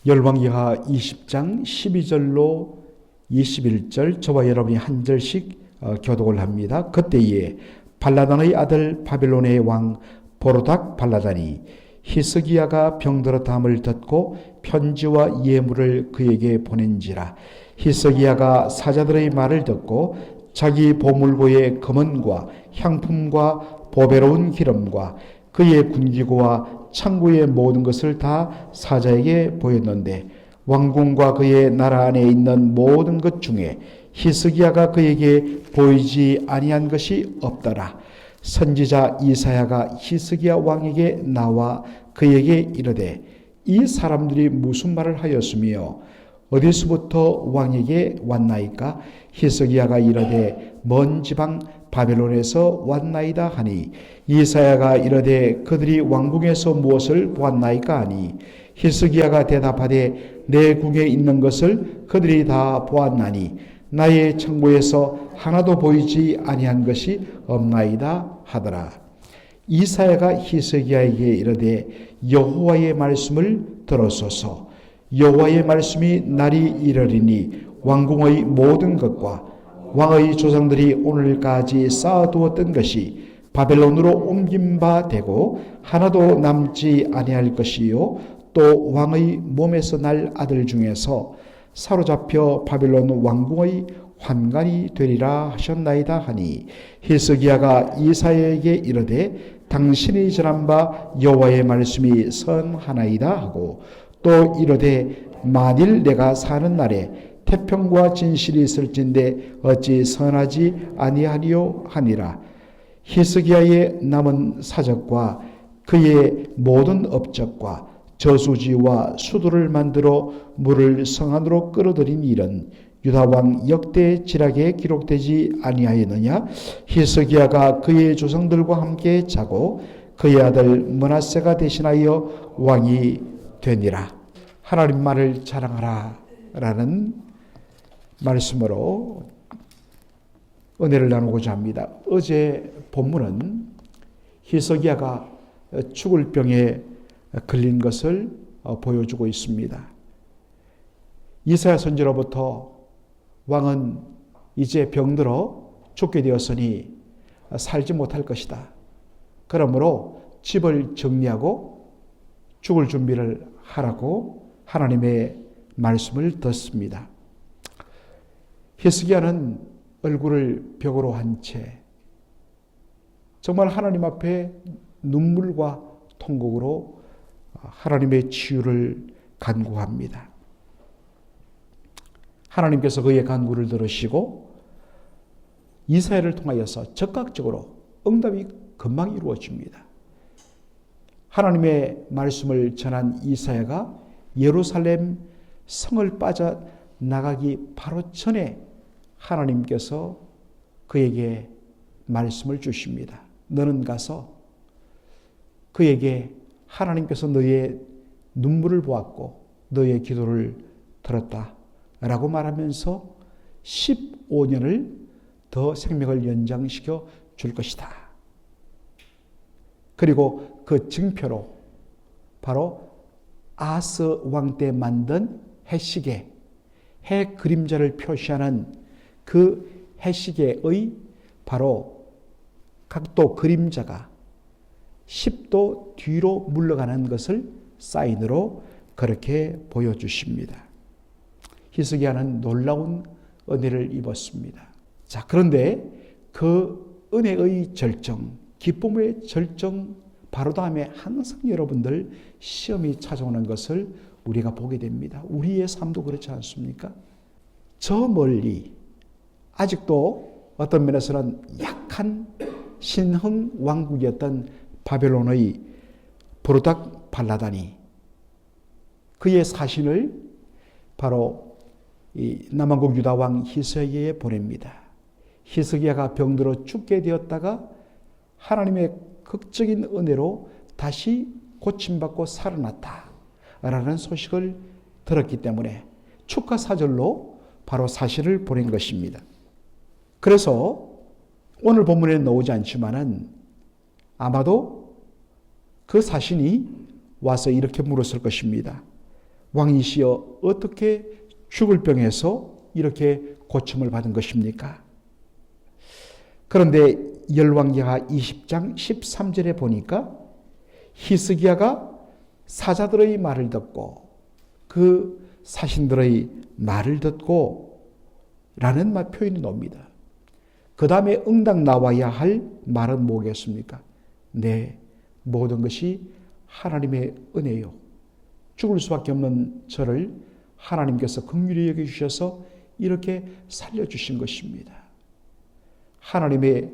열왕기하 20장 12절로 21절 저와 여러분이 한 절씩 교독을 합니다. 그때에 발라단의 아들 바벨론의 왕 보로닥 발라단이 히스기야가 병들었다함을 듣고 편지와 예물을 그에게 보낸지라. 히스기야가 사자들의 말을 듣고 자기 보물고의 금은과 향품과 보배로운 기름과 그의 군기고와 창고의 모든 것을 다 사자에게 보였는데 왕궁과 그의 나라 안에 있는 모든 것 중에 히스기야가 그에게 보이지 아니한 것이 없더라. 선지자 이사야가 히스기야 왕에게 나와 그에게 이르되 이 사람들이 무슨 말을 하였으며 어디서부터 왕에게 왔나이까? 히스기야가 이르되 먼 지방 바벨론에서 왔나이다 하니 이사야가 이르되 그들이 왕궁에서 무엇을 보았나이까 하니 히스기야가 대답하되 내 궁에 있는 것을 그들이 다 보았나니 나의 창고에서 하나도 보이지 아니한 것이 없나이다 하더라. 이사야가 히스기야에게 이르되 여호와의 말씀을 들으소서. 여호와의 말씀이 날이 이르리니 왕궁의 모든 것과 왕의 조상들이 오늘까지 쌓아두었던 것이 바벨론으로 옮긴 바 되고 하나도 남지 아니할 것이요 또 왕의 몸에서 날 아들 중에서 사로잡혀 바벨론 왕궁의 환관이 되리라 하셨나이다 하니 히스기야가 이사야에게 이르되 당신이 전한 바 여호와의 말씀이 선하나이다 하고 또 이르되 만일 내가 사는 날에 태평과 진실이 있을진데 어찌 선하지 아니하리요 하니라. 히스기야의 남은 사적과 그의 모든 업적과 저수지와 수도를 만들어 물을 성 안으로 끌어들인 일은 유다왕 역대 지략에 기록되지 아니하였느냐? 히스기야가 그의 조상들과 함께 자고 그의 아들 므낫세가 대신하여 왕이 되니라. 하나님 말을 자랑하라 라는 말씀으로 은혜를 나누고자 합니다. 어제 본문은 히스기야가 죽을 병에 걸린 것을 보여주고 있습니다. 이사야 선지로부터 왕은 이제 병들어 죽게 되었으니 살지 못할 것이다. 그러므로 집을 정리하고 죽을 준비를 하라고 하나님의 말씀을 듣습니다. 히스기야는 얼굴을 벽으로 한 채 정말 하나님 앞에 눈물과 통곡으로 하나님의 치유를 간구합니다. 하나님께서 그의 간구를 들으시고 이사야를 통하여서 적극적으로 응답이 금방 이루어집니다. 하나님의 말씀을 전한 이사야가 예루살렘 성을 빠져나가기 바로 전에 하나님께서 그에게 말씀을 주십니다. 너는 가서 그에게 하나님께서 너의 눈물을 보았고 너의 기도를 들었다 라고 말하면서 15년을 더 생명을 연장시켜 줄 것이다. 그리고 그 증표로 바로 아하스 왕 때 만든 해시계, 해 그림자를 표시하는 그 해시계의 바로 각도 그림자가 10도 뒤로 물러가는 것을 사인으로 그렇게 보여주십니다. 히스기야는 놀라운 은혜를 입었습니다. 자, 그런데 그 은혜의 절정, 기쁨의 절정 바로 다음에 항상 여러분들 시험이 찾아오는 것을 우리가 보게 됩니다. 우리의 삶도 그렇지 않습니까? 저 멀리 아직도 어떤 면에서는 약한 신흥 왕국이었던 바벨론의 보로닥 발라단이 그의 사신을 바로 이 남왕국 유다 왕 히스기야에 보냅니다. 히스기야가 병들어 죽게 되었다가 하나님의 극적인 은혜로 다시 고침받고 살아났다라는 소식을 들었기 때문에 축하 사절로 바로 사실을 보낸 것입니다. 그래서 오늘 본문에 나오지 않지만은 아마도 그 사신이 와서 이렇게 물었을 것입니다. 왕이시여 어떻게 죽을 병에서 이렇게 고침을 받은 것입니까? 그런데 열왕기하 20장 13절에 보니까 히스기야가 사자들의 말을 듣고 그 사신들의 말을 듣고 라는 표현이 나옵니다. 그 다음에 응당 나와야 할 말은 뭐겠습니까? 네, 모든 것이 하나님의 은혜요. 죽을 수밖에 없는 저를 하나님께서 긍휼히 여겨주셔서 이렇게 살려주신 것입니다. 하나님의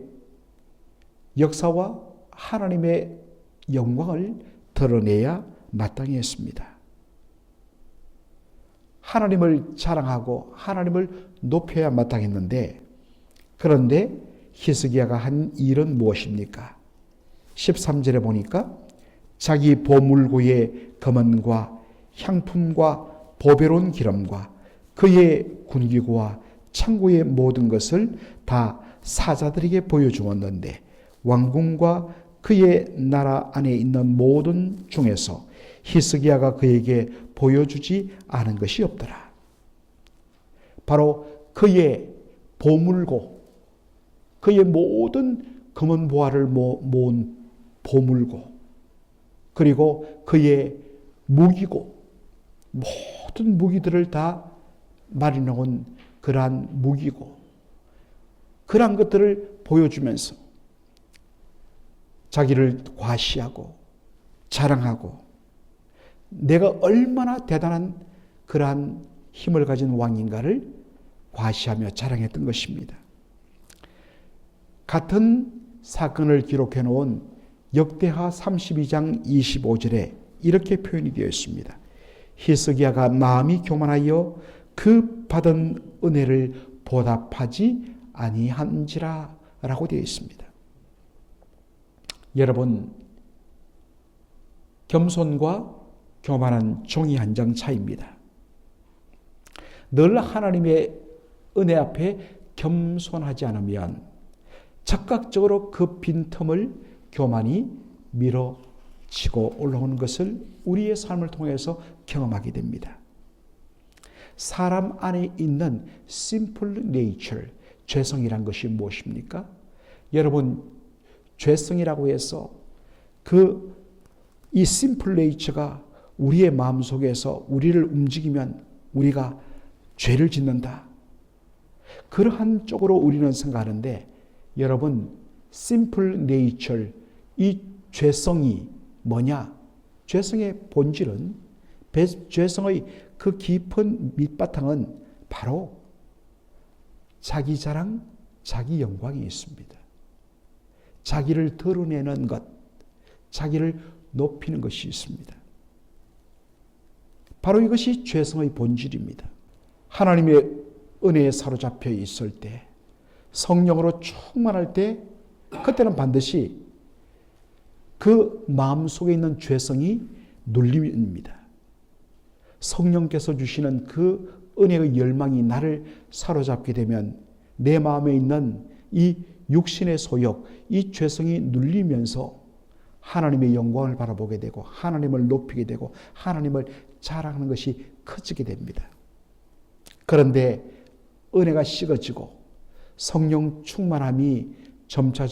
역사와 하나님의 영광을 드러내야 마땅히 했습니다. 하나님을 자랑하고 하나님을 높여야 마땅했는데, 그런데 히스기야가 한 일은 무엇입니까? 13절에 보니까 자기 보물고의 금은과 향품과 보배로운 기름과 그의 군기구와 창고의 모든 것을 다 사자들에게 보여주었는데 왕궁과 그의 나라 안에 있는 모든 중에서 히스기야가 그에게 보여주지 않은 것이 없더라. 바로 그의 보물고, 그의 모든 금은보화를 모은 보물고, 그리고 그의 무기고, 모든 무기들을 다 마련해온 그러한 무기고, 그러한 것들을 보여주면서 자기를 과시하고 자랑하고 내가 얼마나 대단한 그러한 힘을 가진 왕인가를 과시하며 자랑했던 것입니다. 같은 사건을 기록해 놓은 역대하 32장 25절에 이렇게 표현이 되어 있습니다. 히스기야가 마음이 교만하여 그 받은 은혜를 보답하지 아니한지라 라고 되어 있습니다. 여러분, 겸손과 교만한 종이 한 장 차이입니다. 늘 하나님의 은혜 앞에 겸손하지 않으면 즉각적으로 그 빈틈을 교만이 밀어치고 올라오는 것을 우리의 삶을 통해서 경험하게 됩니다. 사람 안에 있는 simple nature, 죄성이란 것이 무엇입니까? 여러분, 죄성이라고 해서 이 simple nature가 우리의 마음속에서 우리를 움직이면 우리가 죄를 짓는다. 그러한 쪽으로 우리는 생각하는데, 여러분, simple nature, 이 죄성이 뭐냐? 죄성의 본질은, 죄성의 그 깊은 밑바탕은 바로 자기 자랑, 자기 영광이 있습니다. 자기를 드러내는 것, 자기를 높이는 것이 있습니다. 바로 이것이 죄성의 본질입니다. 하나님의 은혜에 사로잡혀 있을 때, 성령으로 충만할 때, 그때는 반드시 그 마음속에 있는 죄성이 눌림입니다. 성령께서 주시는 그 은혜의 열망이 나를 사로잡게 되면 내 마음에 있는 이 육신의 소욕, 이 죄성이 눌리면서 하나님의 영광을 바라보게 되고 하나님을 높이게 되고 하나님을 자랑하는 것이 커지게 됩니다. 그런데 은혜가 식어지고 성령 충만함이 점차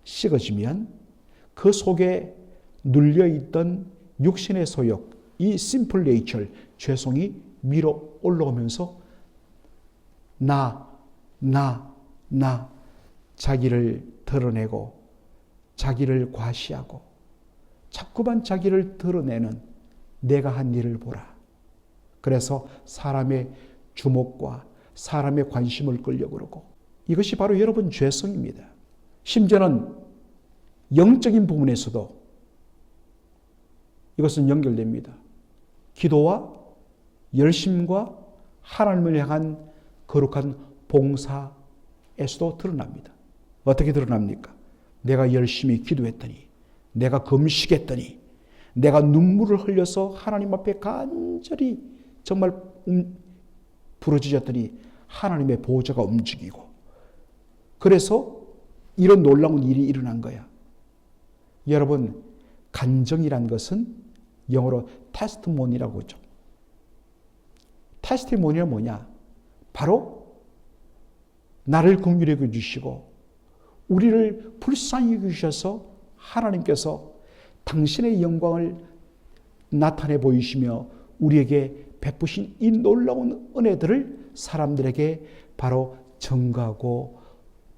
식어지면 그 속에 눌려있던 육신의 소욕, 이 심플 네이처, 죄성이 밀어 올라오면서 자기를 드러내고 자기를 과시하고 자꾸만 자기를 드러내는 내가 한 일을 보라. 그래서 사람의 주목과 사람의 관심을 끌려고 그러고, 이것이 바로 여러분 죄성입니다. 심지어는 영적인 부분에서도 이것은 연결됩니다. 기도와 열심과 하나님을 향한 거룩한 봉사에서도 드러납니다. 어떻게 드러납니까? 내가 열심히 기도했더니, 내가 금식했더니, 내가 눈물을 흘려서 하나님 앞에 간절히 정말 부르짖었더니 하나님의 보좌가 움직이고, 그래서 이런 놀라운 일이 일어난 거야. 여러분, 간정이란 것은 영어로 테스트모니라고 하죠. 테스트모니는 뭐냐? 바로 나를 긍휼히 여겨주시고 우리를 불쌍히 여기셔서 하나님께서 당신의 영광을 나타내 보이시며 우리에게 베푸신 이 놀라운 은혜들을 사람들에게 바로 전가하고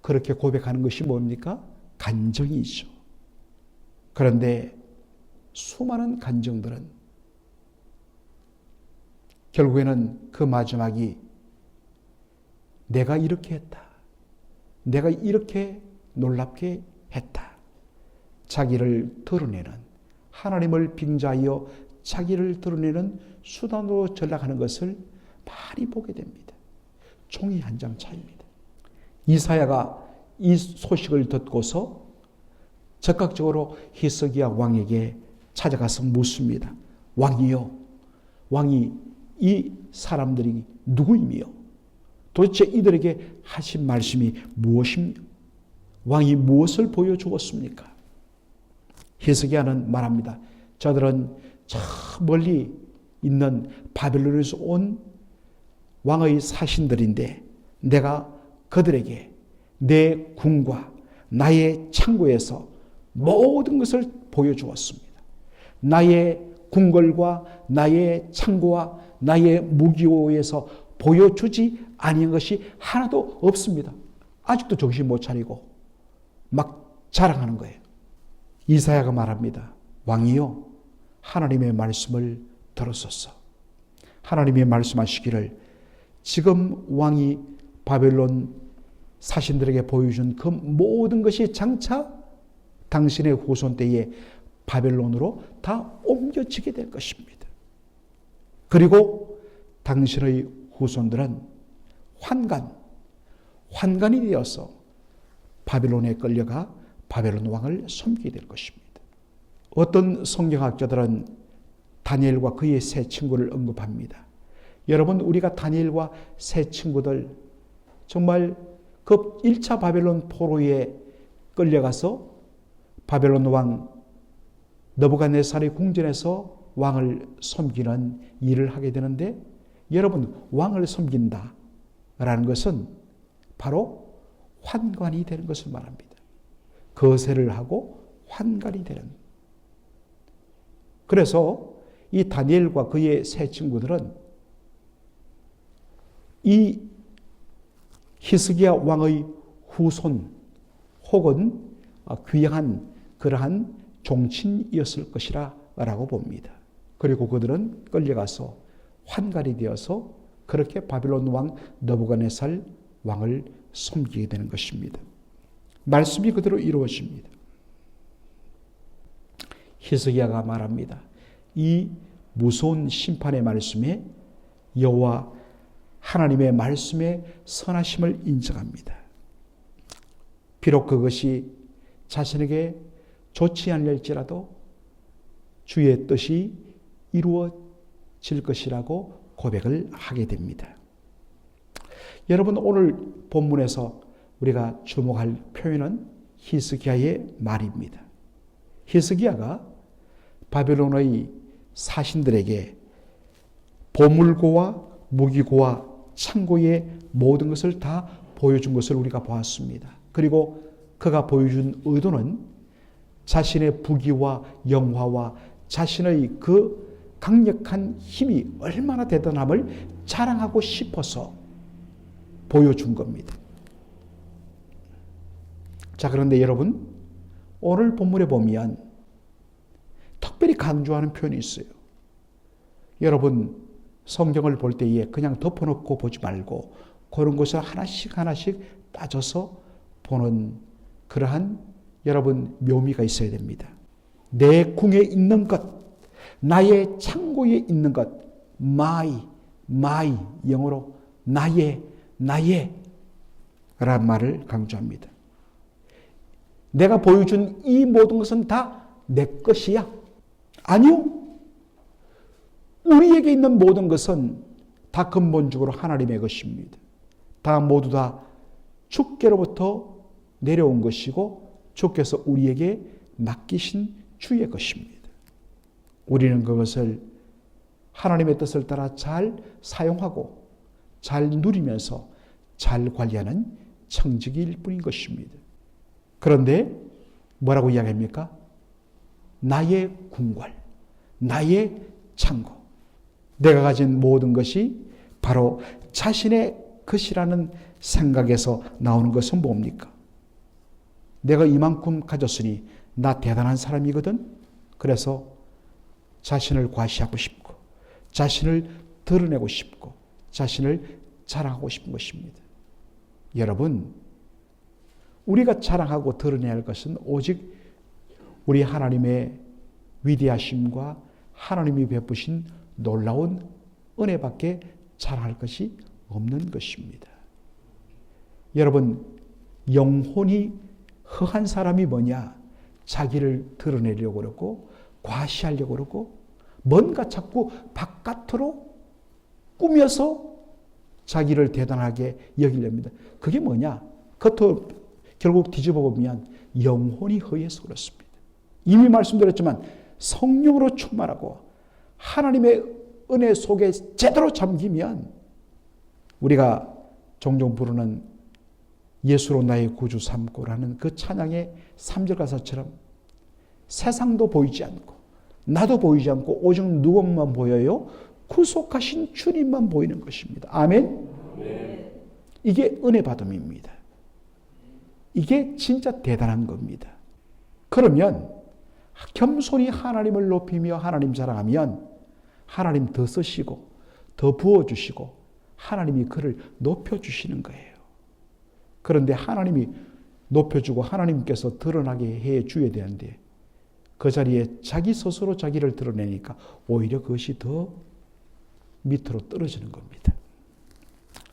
그렇게 고백하는 것이 뭡니까? 간증이죠. 그런데 수많은 간증들은 결국에는 그 마지막이 내가 이렇게 했다. 내가 이렇게 놀랍게 했다. 자기를 드러내는, 하나님을 빙자하여 자기를 드러내는 수단으로 전락하는 것을 많이 보게 됩니다. 종이 한 장 차이입니다. 이사야가 이 소식을 듣고서 적극적으로 히스기야 왕에게 찾아가서 묻습니다. 왕이요, 왕이 이 사람들이 누구이며 도대체 이들에게 하신 말씀이 무엇입니까? 왕이 무엇을 보여주었습니까? 히스기야는 말합니다. 저들은 저 멀리 있는 바벨론에서 온 왕의 사신들인데 내가 그들에게 내 궁과 나의 창고에서 모든 것을 보여주었습니다. 나의 궁궐과 나의 창고와 나의 무기호에서 보여주지 아니한 것이 하나도 없습니다. 아직도 정신 못 차리고 막 자랑하는 거예요. 이사야가 말합니다. 왕이요, 하나님의 말씀을 들었었어. 하나님의 말씀하시기를 지금 왕이 바벨론 사신들에게 보여준 그 모든 것이 장차 당신의 후손 때에 바벨론으로 다 옮겨지게 될 것입니다. 그리고 당신의 후손들은 환관이 되어서 바벨론에 끌려가 바벨론 왕을 섬기게 될 것입니다. 어떤 성경학자들은 다니엘과 그의 세 친구를 언급합니다. 여러분, 우리가 다니엘과 세 친구들 정말 그 1차 바벨론 포로에 끌려가서 바벨론 왕 느부갓네살의 궁전에서 왕을 섬기는 일을 하게 되는데, 여러분, 왕을 섬긴다라는 것은 바로 환관이 되는 것을 말합니다. 거세를 하고 환관이 되는. 그래서 이 다니엘과 그의 세 친구들은 이 히스기야 왕의 후손 혹은 귀향한 그러한 종친이었을 것이라 라고 봅니다. 그리고 그들은 끌려가서 환관이 되어서 그렇게 바벨론 왕 느부갓네살 왕을 섬기게 되는 것입니다. 말씀이 그대로 이루어집니다. 히스기야가 말합니다. 이 무서운 심판의 말씀에 여호와 하나님의 말씀의 선하심을 인정합니다. 비록 그것이 자신에게 좋지 않을지라도 주의 뜻이 이루어질 것이라고 고백을 하게 됩니다. 여러분, 오늘 본문에서 우리가 주목할 표현은 히스기야의 말입니다. 히스기야가 바벨론의 사신들에게 보물고와 무기고와 창고의 모든 것을 다 보여준 것을 우리가 보았습니다. 그리고 그가 보여준 의도는 자신의 부귀와 영화와 자신의 그 강력한 힘이 얼마나 대단함을 자랑하고 싶어서 보여준 겁니다. 자, 그런데 여러분, 오늘 본문에 보면 특별히 강조하는 표현이 있어요. 여러분, 성경을 볼 때에 그냥 덮어놓고 보지 말고 그런 것을 하나씩 하나씩 따져서 보는 그러한 여러분 묘미가 있어야 됩니다. 내 궁에 있는 것, 나의 창고에 있는 것, my, 영어로 나의 라는 말을 강조합니다. 내가 보여준 이 모든 것은 다 내 것이야? 아니요. 우리에게 있는 모든 것은 다 근본적으로 하나님의 것입니다. 다 모두 다 주께로부터 내려온 것이고 주께서 우리에게 맡기신 주의 것입니다. 우리는 그것을 하나님의 뜻을 따라 잘 사용하고 잘 누리면서 잘 관리하는 청지기일 뿐인 것입니다. 그런데 뭐라고 이야기합니까? 나의 궁궐, 나의 창고, 내가 가진 모든 것이 바로 자신의 것이라는 생각에서 나오는 것은 뭡니까? 내가 이만큼 가졌으니 나 대단한 사람이거든. 그래서 자신을 과시하고 싶고 자신을 드러내고 싶고 자신을 자랑하고 싶은 것입니다. 여러분, 우리가 자랑하고 드러내야 할 것은 오직 우리 하나님의 위대하심과 하나님이 베푸신 놀라운 은혜밖에 자랑할 것이 없는 것입니다. 여러분, 영혼이 허한 사람이 뭐냐? 자기를 드러내려고 그러고 과시하려고 그러고 뭔가 자꾸 바깥으로 꾸며서 자기를 대단하게 여기렵니다. 그게 뭐냐? 겉으로 결국 뒤집어 보면 영혼이 허해서 그렇습니다. 이미 말씀드렸지만 성령으로 충만하고 하나님의 은혜 속에 제대로 잠기면 우리가 종종 부르는 예수로 나의 구주 삼고라는 그 찬양의 3절 가사처럼 세상도 보이지 않고 나도 보이지 않고 오직 누구만 보여요? 구속하신 주님만 보이는 것입니다. 아멘? 이게 은혜 받음입니다. 이게 진짜 대단한 겁니다. 그러면 겸손히 하나님을 높이며 하나님 자랑하면 하나님 더 쓰시고 더 부어주시고 하나님이 그를 높여주시는 거예요. 그런데 하나님이 높여주고 하나님께서 드러나게 해 줘야 되는데 그 자리에 자기 스스로 자기를 드러내니까 오히려 그것이 더 밑으로 떨어지는 겁니다.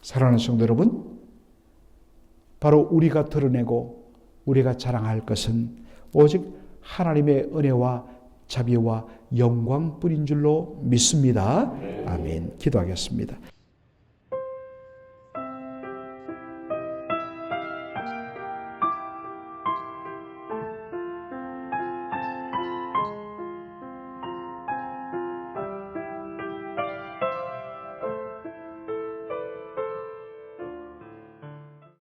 사랑하는 성도 여러분, 바로 우리가 드러내고 우리가 자랑할 것은 오직 하나님의 은혜와 자비와 영광뿐인 줄로 믿습니다. 아멘. 기도하겠습니다.